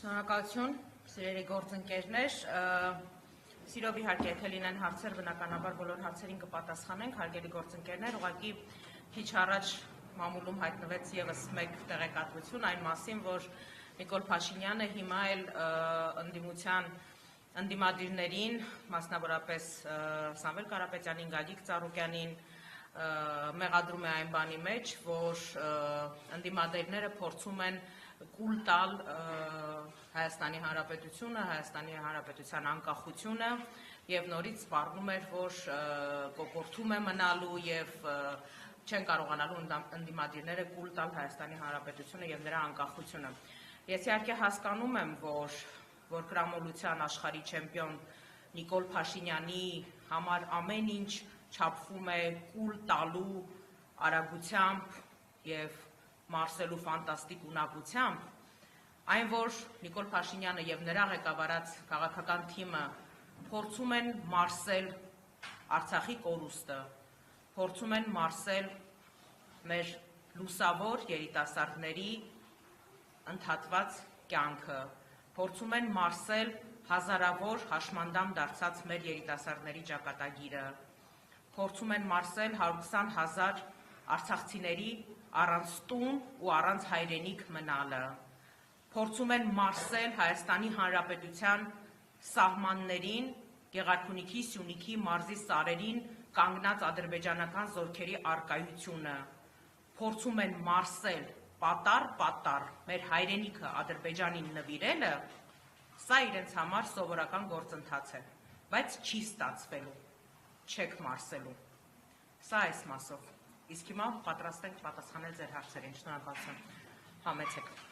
Շնորհակալություն, սիրելի գործընկերներ, սիրով իհարկե եթե լինեն հարցեր, բնականաբար բոլոր հարցերին կպատասխանենք, հարգելի գործընկերներ, ուղղակի քիչ առաջ մամուլում հայտնվեց ևս մեկ տեղեկատվություն այն մասին, որ Նիկոլ Փաշինյանը հիմա էլ ընդդիմադիրներին, մասնավորապես Սամվել Կարապետյանին, Գագիկ Ծառուկյանին մեղադրում է այն բանի մեջ, որ ընդդիմադիրները փորձում են կուլ տալ Հայաստանի Հանրապետությունը, Հայաստանի Հանրապետության անկախությունը եւ նորից սպառնում էր, որ կոկորթում է մնալու եւ չեն կարողանալու ընդդիմադիրները կուլ տալ Հայաստանի Հանրապետությունը եւ նրա անկախությունը։ Ես իհարկե հասկանում եմ, որ կրամոլության աշխարհի չեմպիոն Նիկոլ Փաշինյանի համար ամեն ինչ չափվում է կուլ տալու արագությամբ եւ մարսելու ֆանտաստիկ ունակությամբ, այն որ Նիկոլ Փաշինյանը եւ նրա ղեկավարած քաղաքական թիմը փորձում են մարսել Արցախի կորուստը, փորձում են մարսել մեր լուսավոր երիտասարդների ընդհատված կյանքը, փորձում են մարսել հազարավոր հաշմանդամ դարձած մեր երիտասարդների ճակատագիրը, փորձում են մարսել 120,000 արցախցիների առանց տուն ու առանց հայրենիք մնալը, փորձում են մարսել Հայաստանի Հանրապետության սահմաններին, Գեղարքունիքի, Սյունիքի մարզի սարերին կանգնած ադրբեջանական զորքերի առկայությունը, փորձում են մարսել պատառ մեր հայրենիքը Ադրբեջանին նվիրելը, սա իրենց համար սովորական գործընթաց է, բայց չի ստացվելու, չեք մարսելու, սա այս մասով, իսկ հիմա պատրաստ ենք պատասխանել ձեր հարցերին, շնորհակալություն, համեցեք։